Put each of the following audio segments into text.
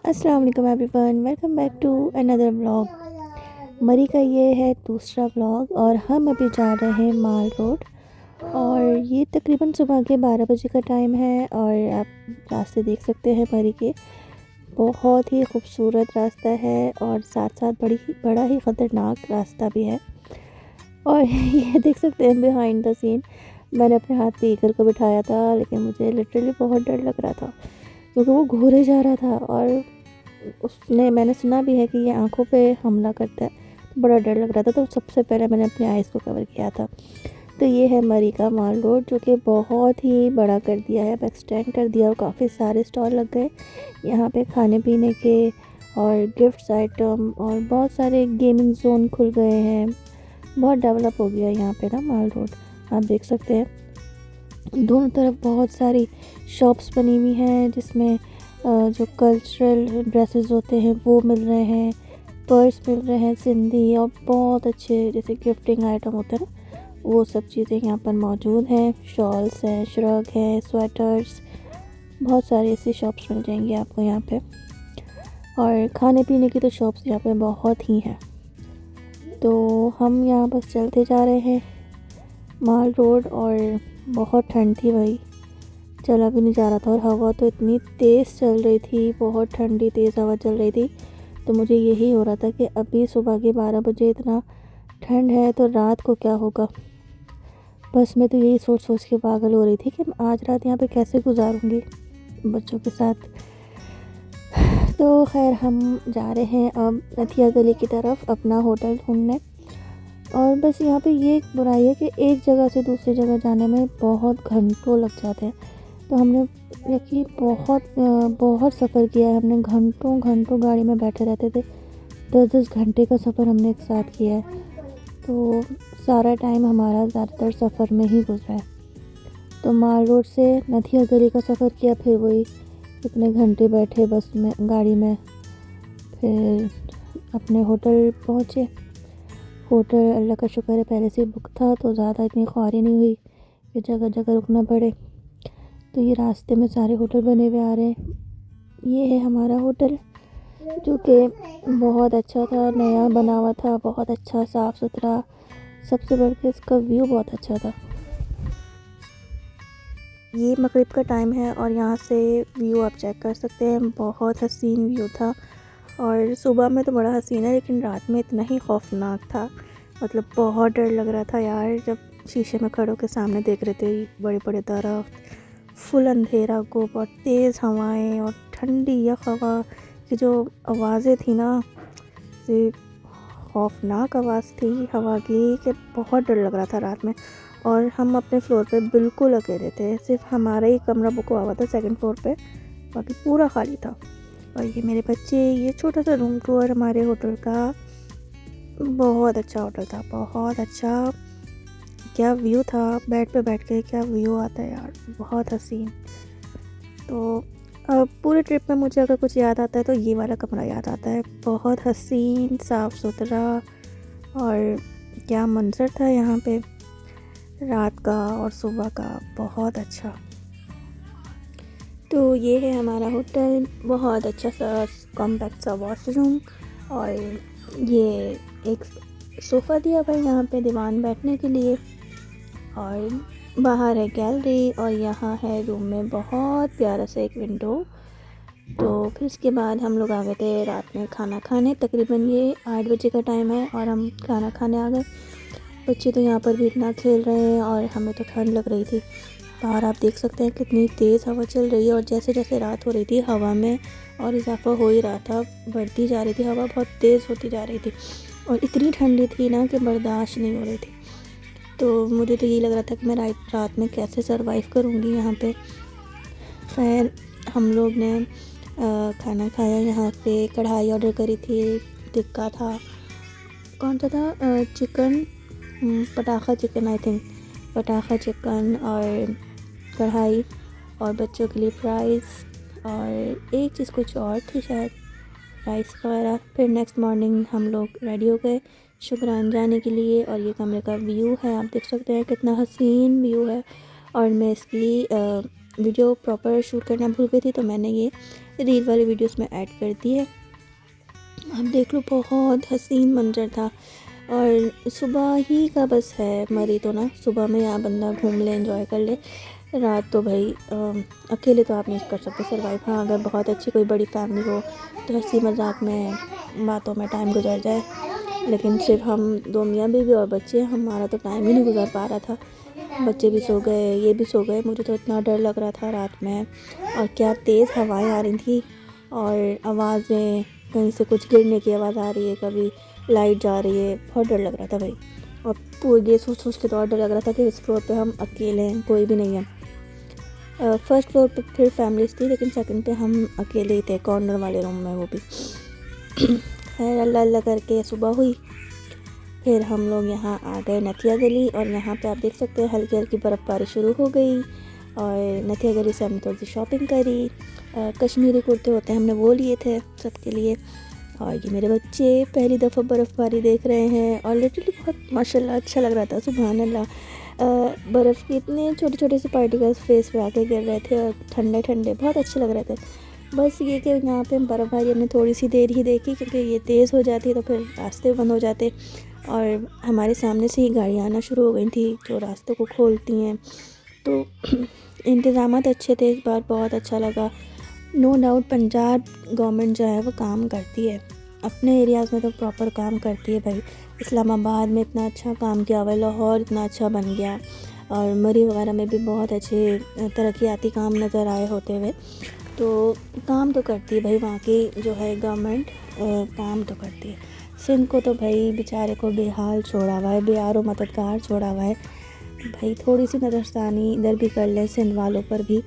अस्सलाम वालेकुम everyone, welcome back to another vlog. Murree का ये है दूसरा व्लॉग और हम अभी जा रहे हैं माल रोड। और ये तकरीबन सुबह के 12 बजे का टाइम है और आप रास्ते देख सकते हैं मरी के। बहुत ही खूबसूरत रास्ता है और साथ साथ बड़ा ही ख़तरनाक रास्ता भी है। और ये देख सकते हैं बिहाइंड द सीन, मैंने अपने हाथ पे ईगल को बिठाया था, लेकिन मुझे लिटरली बहुत डर लग रहा था क्योंकि वो घूरे जा रहा था और मैंने सुना भी है कि ये आँखों पे हमला करता है, तो बड़ा डर लग रहा था। तो सबसे पहले मैंने अपने आइज़ को कवर किया था। तो ये है मरी का माल रोड, जो कि बहुत ही बड़ा कर दिया है, अब एक्सटेंड कर दिया और काफ़ी सारे स्टॉल लग गए यहाँ पे खाने पीने के और गिफ्ट्स आइटम, और बहुत सारे गेमिंग जोन खुल गए हैं। बहुत डेवलप हो गया यहाँ पे ना माल रोड। आप देख सकते हैं दोनों तरफ बहुत सारी शॉप्स बनी हुई हैं जिसमें जो कल्चरल ड्रेसेस होते हैं वो मिल रहे हैं, पर्स मिल रहे हैं सिंधी, और बहुत अच्छे जैसे गिफ्टिंग आइटम होते हैं ना, वो सब चीज़ें यहाँ पर मौजूद हैं। शॉल्स हैं, श्रग हैं, स्वेटर्स, बहुत सारी ऐसी शॉप्स मिल जाएंगी आपको यहाँ पे। और खाने पीने की तो शॉप्स यहाँ पे बहुत ही हैं। तो हम यहाँ बस चलते जा रहे हैं माल रोड, और बहुत ठंड थी भाई, चला भी नहीं जा रहा था। और हवा तो इतनी तेज़ चल रही थी, बहुत ठंडी तेज़ हवा चल रही थी। तो मुझे यही हो रहा था कि अभी सुबह के 12 बजे इतना ठंड है तो रात को क्या होगा। बस मैं तो यही सोच सोच के पागल हो रही थी कि आज रात यहाँ पे कैसे गुजारूँगी बच्चों के साथ। तो खैर हम जा रहे हैं अब नथिया गली की तरफ अपना होटल ढूंढने। और बस यहाँ पे ये एक बुराई है कि एक जगह से दूसरी जगह जाने में बहुत घंटों लग जाते हैं। तो हमने यकीन बहुत सफ़र किया है हमने, घंटों घंटों गाड़ी में बैठे रहते थे। 10-10 घंटे का सफ़र हमने एक साथ किया है। तो सारा टाइम हमारा ज़्यादातर सफ़र में ही गुजरा है। तो माल रोड से नथिया गली का सफ़र किया, फिर वही इतने घंटे बैठे बस में, गाड़ी में, फिर अपने होटल पहुँचे। होटल अल्लाह का शुक्र है पहले से बुक था, तो ज़्यादा इतनी ख्वारी नहीं हुई कि जगह जगह रुकना पड़े। तो ये रास्ते में सारे होटल बने हुए आ रहे हैं। ये है हमारा होटल, जो कि बहुत अच्छा था, नया बना हुआ था, बहुत अच्छा साफ़ सुथरा। सबसे बढ़ के इसका व्यू बहुत अच्छा था। ये मगरिब का टाइम है और यहाँ से व्यू आप चेक कर सकते हैं, बहुत हसीन व्यू था। और सुबह में तो बड़ा हसीन है, लेकिन रात में इतना ही खौफनाक था, मतलब बहुत डर लग रहा था यार। जब शीशे में खड़े होकर सामने देख रहे थे बड़े बड़े दरख्त, फुल अंधेरा को, बहुत तेज़ हवाएं और ठंडी यख हवा की जो आवाज़ें थी ना, ये खौफनाक आवाज़ थी हवा की कि बहुत डर लग रहा था रात में। और हम अपने फ्लोर पे बिल्कुल अकेले थे, सिर्फ हमारा ही कमरा बुक हुआ था सेकंड फ्लोर पे, बाकी पूरा खाली था। और ये मेरे बच्चे, ये छोटा सा रूम टूर हमारे होटल का। बहुत अच्छा होटल था, बहुत अच्छा। क्या व्यू था, बेड पे बैठ के क्या व्यू आता है यार, बहुत हसीन। तो पूरे ट्रिप में मुझे अगर कुछ याद आता है तो ये वाला कमरा याद आता है, बहुत हसीन, साफ़ सुथरा। और क्या मंजर था यहाँ पे रात का और सुबह का, बहुत अच्छा। तो ये है हमारा होटल, बहुत अच्छा सा कॉम्पैक्ट सा वॉशरूम, और ये एक सोफ़ा दिया हुआ है यहाँ पे दीवान बैठने के लिए, और बाहर है गैलरी, और यहाँ है रूम में बहुत प्यारा सा एक विंडो। तो फिर उसके बाद हम लोग आ गए थे रात में खाना खाने। तकरीबन ये 8 बजे का टाइम है और हम खाना खाने आ गए। बच्चे तो यहाँ पर भी इतना खेल रहे हैं और हमें तो ठंड लग रही थी। बाहर आप देख सकते हैं कितनी तेज़ हवा चल रही है, और जैसे जैसे रात हो रही थी हवा में और इजाफा हो ही रहा था, बढ़ती जा रही थी हवा, बहुत तेज़ होती जा रही थी। और इतनी ठंडी थी ना कि बर्दाश्त नहीं हो रही थी। तो मुझे तो यही लग रहा था कि मैं रात में कैसे सरवाइव करूँगी यहाँ पे। खैर हम लोग ने खाना खाया, यहाँ पे कढ़ाई ऑर्डर करी थी, टिक्का था, कौन सा था, चिकन, पटाखा चिकन, आई थिंक पटाखा चिकन, और कढ़ाई, और बच्चों के लिए फ्राइज़, और एक चीज़ कुछ और थी शायद, राइस वगैरह। फिर नेक्स्ट मॉर्निंग हम लोग रेडी हो गए शुक्रान जाने के लिए। और ये कमरे का व्यू है, आप देख सकते हैं कितना हसीन व्यू है। और मैं इसकी वीडियो प्रॉपर शूट करना भूल गई थी, तो मैंने ये रील वाली वीडियोस में ऐड करती है। आप देख लो, बहुत हसीन मंजर था। और सुबह ही का बस है मरी तो ना, सुबह में यहाँ बंदा घूम ले, एंजॉय कर ले। रात तो भाई अकेले तो आप नहीं कर सकते सर्वाइव। हाँ, अगर बहुत अच्छी कोई बड़ी फैमिली हो तो हंसी मजाक में, बातों में टाइम गुजर जाए, लेकिन सिर्फ हम दो मियाँ बीवी और बच्चे, हमारा तो टाइम ही नहीं गुजर पा रहा था। बच्चे भी सो गए, ये भी सो गए। मुझे तो इतना डर लग रहा था रात में, और क्या तेज़ हवाएं आ रही थी, और आवाज़ें, कहीं से कुछ गिरने की आवाज़ आ रही है, कभी लाइट जा रही है। बहुत डर लग रहा था भाई। और पूरे ये सोच सोच के तो और डर लग रहा था कि इस फ्लोर पे हम अकेले हैं, कोई भी नहीं है। फर्स्ट फ्लोर पे फिर फैमिलीज थी, लेकिन सेकंड पे हम अकेले ही थे, कॉर्नर वाले रूम में, वो भी। खैर अल्लाह अल्लाह करके सुबह हुई। फिर हम लोग यहाँ आ गए नथिया गली, और यहाँ पे आप देख सकते हैं हल्की हल्की बर्फ़बारी शुरू हो गई। और नथिया गली से हमने थोड़ी सी शॉपिंग करी। कश्मीरी कुर्ते होते हैं, हमने वो लिए थे सबके लिए। और ये मेरे बच्चे पहली दफ़ा बर्फ़बारी देख रहे हैं, और लिटरली बहुत माशाल्लाह अच्छा लग रहा था, सुभान अल्लाह। बर्फ़ के इतने छोटे छोटे से पार्टिकल्स फेस पे आके गिर रहे थे, और ठंडे ठंडे बहुत अच्छे लग रहे थे। बस ये कि यहाँ पे बर्फ़बारी हमने थोड़ी सी देर ही देखी, क्योंकि ये तेज़ हो जाती है तो फिर रास्ते बंद हो जाते, और हमारे सामने से ही गाड़ियाँ आना शुरू हो गई थी जो रास्तों को खोलती हैं। तो इंतज़ामात अच्छे थे इस बार, बहुत अच्छा लगा। नो डाउट पंजाब गवर्नमेंट जो है वो काम करती है, अपने एरियाज़ में तो प्रॉपर काम करती है भाई। इस्लामाबाद में इतना अच्छा काम किया हुआ है, लाहौर इतना अच्छा बन गया, और मरी वगैरह में भी बहुत अच्छे तरक्याती काम नज़र आए होते हुए। तो काम तो करती है भाई वहाँ की जो है गवर्नमेंट, काम तो करती है। सिंध को तो भाई बेचारे को बेहाल छोड़ा हुआ है, बेआरो मददगार छोड़ा हुआ है भाई। थोड़ी सी नज़रसानी इधर भी कर लें सिंध वालों पर भी,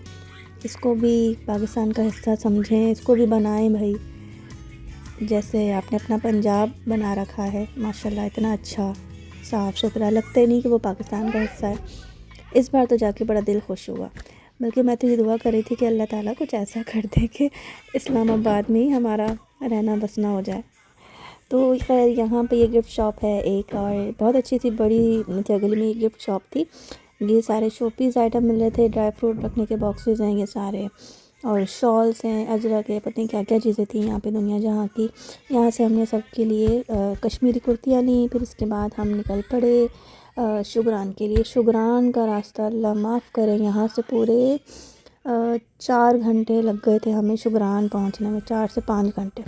इसको भी पाकिस्तान का हिस्सा समझें, इसको भी बनाएं भाई, जैसे आपने अपना पंजाब बना रखा है माशाल्लाह, इतना अच्छा साफ़ सुथरा, लगता ही नहीं कि वो पाकिस्तान का हिस्सा है। इस बार तो जाके बड़ा दिल खुश हुआ, बल्कि मैं तो ये दुआ कर रही थी कि अल्लाह ताला कुछ ऐसा कर दे कि इस्लामाबाद में ही हमारा रहना बसना हो जाए। तो खैर यहाँ पे ये गिफ्ट शॉप है एक, और बहुत अच्छी सी बड़ी जगह में ये गिफ्ट शॉप थी। ये सारे शोपीस आइटम मिल रहे थे, ड्राई फ्रूट रखने के बॉक्सेस हैं ये सारे, और शॉल्स हैं, अजरक है, पता नहीं क्या क्या चीज़ें थी यहाँ पे दुनिया जहाँ की। यहाँ से हमने सबके लिए कश्मीरी कुर्तियाँ ली। फिर इसके बाद हम निकल पड़े शुगरान के लिए। शुगरान का रास्ता अल्लाह माफ़ करें, यहाँ से पूरे 4 घंटे लग गए थे हमें शुगरान पहुँचने में, 4 से 5 घंटे।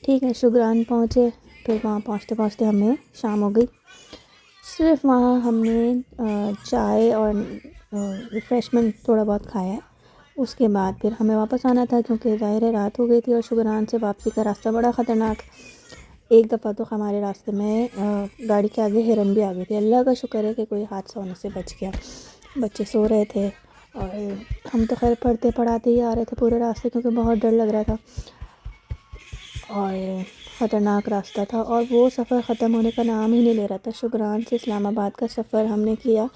ठीक है, शुगरान पहुँचे, फिर वहाँ पहुँचते पहुँचते हमें शाम हो गई। सिर्फ वहाँ हमने चाय और रिफ़्रेशमेंट थोड़ा बहुत खाया है। उसके बाद फिर हमें वापस आना था, क्योंकि ज़ाहिर है रात हो गई थी, और शुगरान से वापसी का रास्ता बड़ा ख़तरनाक। एक दफ़ा तो हमारे रास्ते में गाड़ी के आगे हिरन भी आ गई थी। अल्लाह का शुक्र है कि कोई हादसा होने से बच गया। बच्चे सो रहे थे, और हम तो खैर पढ़ते पढ़ाते ही आ रहे थे पूरे रास्ते, क्योंकि बहुत डर लग रहा था, और ख़तरनाक रास्ता था, और वो सफ़र ख़त्म होने का नाम ही नहीं ले रहा था। शुगरान से इस्लामाबाद का सफ़र हमने किया,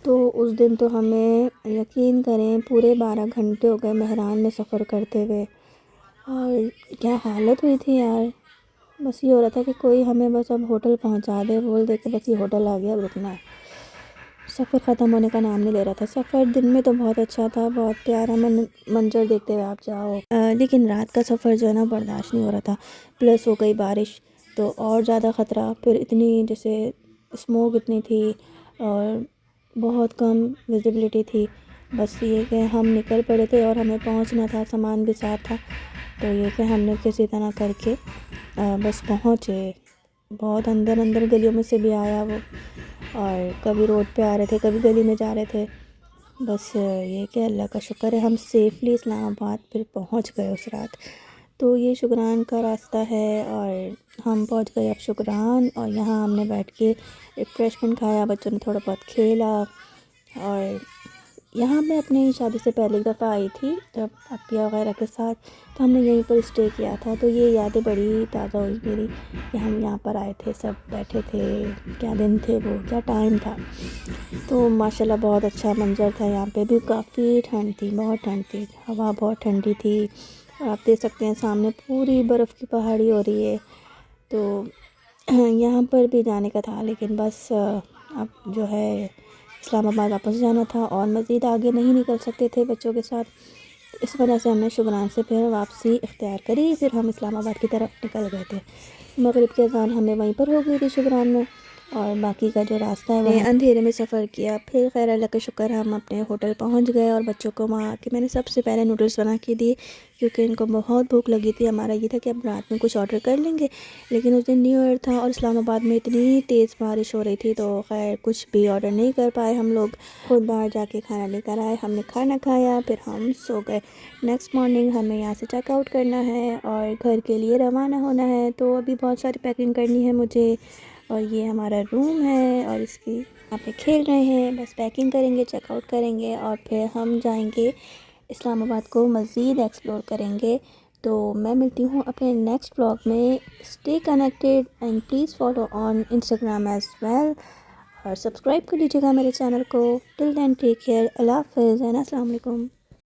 तो उस दिन तो हमें यकीन करें पूरे 12 घंटे हो गए मेहरान में सफ़र करते हुए, और क्या हालत हुई थी यार। बस ये हो रहा था कि कोई हमें बस अब होटल पहुंचा दे, बोल दे कि बस ये होटल आ गया, अब रुकना है। सफ़र ख़त्म होने का नाम नहीं ले रहा था। सफ़र दिन में तो बहुत अच्छा था, बहुत प्यारा मंजर देखते हुए आप जाओ, लेकिन रात का सफ़र जो है ना बर्दाश्त नहीं हो रहा था। प्लस हो गई बारिश, तो और ज़्यादा ख़तरा। फिर इतनी जैसे स्मोक इतनी थी, और बहुत कम विजिबिलिटी थी। बस ये कि हम निकल पड़े थे और हमें पहुंचना था, सामान भी साथ था, तो ये कि हमने किसी तरह करके बस पहुँचे। बहुत अंदर अंदर गलियों में से भी आया वो, और कभी रोड पे आ रहे थे, कभी गली में जा रहे थे। बस ये कि अल्लाह का शुक्र है हम सेफ़ली इस्लामाबाद फिर पहुंच गए उस रात। तो ये शुगरान का रास्ता है, और हम पहुंच गए अब शुगरान, और यहाँ हमने बैठ के रिफ़्रेशमेंट खाया, बच्चों ने थोड़ा बहुत खेला। और यहाँ मैं अपनी शादी से पहले एक दफ़ा आई थी जब अपिया वगैरह के साथ, तो हमने यहीं पर स्टे किया था। तो ये यादें बड़ी ताज़ा हुई मेरी कि हम यहाँ पर आए थे, सब बैठे थे, क्या दिन थे वो, क्या टाइम था। तो माशाल्लाह बहुत अच्छा मंजर था। यहाँ पे भी काफ़ी ठंड थी, बहुत ठंड थी, हवा बहुत ठंडी थी, और आप देख सकते हैं सामने पूरी बर्फ़ की पहाड़ी हो रही है। तो यहाँ पर भी जाने का था, लेकिन बस अब जो है इस्लामाबाद वापस जाना था, और मज़ीद आगे नहीं निकल सकते थे बच्चों के साथ, इस वजह से हमने शुक्रान से फिर वापसी इख्तियार करी। फिर हम इस्लामाबाद की तरफ निकल गए थे। मगरिब की अज़ान हमें वहीं पर हो गई थी शुक्रान में, और बाकी का जो रास्ता है वो अंधेरे में सफ़र किया। फिर खैर अल्लाह का शुक्र हम अपने होटल पहुंच गए, और बच्चों को वहाँ आके मैंने सबसे पहले नूडल्स बना के दिए, क्योंकि इनको बहुत भूख लगी थी। हमारा ये था कि अब रात में कुछ ऑर्डर कर लेंगे, लेकिन उस दिन न्यू ईयर था और इस्लामाबाद में इतनी तेज़ बारिश हो रही थी, तो खैर कुछ भी ऑर्डर नहीं कर पाए। हम लोग खुद बाहर जाके खाना लेकर आए, हमने खाना खाया, फिर हम सो गए। नेक्स्ट मॉर्निंग हमें यहाँ से चेकआउट करना है और घर के लिए रवाना होना है। तो अभी बहुत सारी पैकिंग करनी है मुझे, और ये हमारा रूम है और इसकी यहाँ पे खेल रहे हैं। बस पैकिंग करेंगे, चेकआउट करेंगे, और फिर हम जाएंगे इस्लामाबाद को मज़ीद एक्सप्लोर करेंगे। तो मैं मिलती हूँ अपने नेक्स्ट व्लॉग में। Stay connected and please follow on Instagram as well, और सब्सक्राइब कर लीजिएगा मेरे चैनल को। टिल देन टेक केयर, अल्लाह हाफ़िज़ एंड अस्सलाम वालेकुम।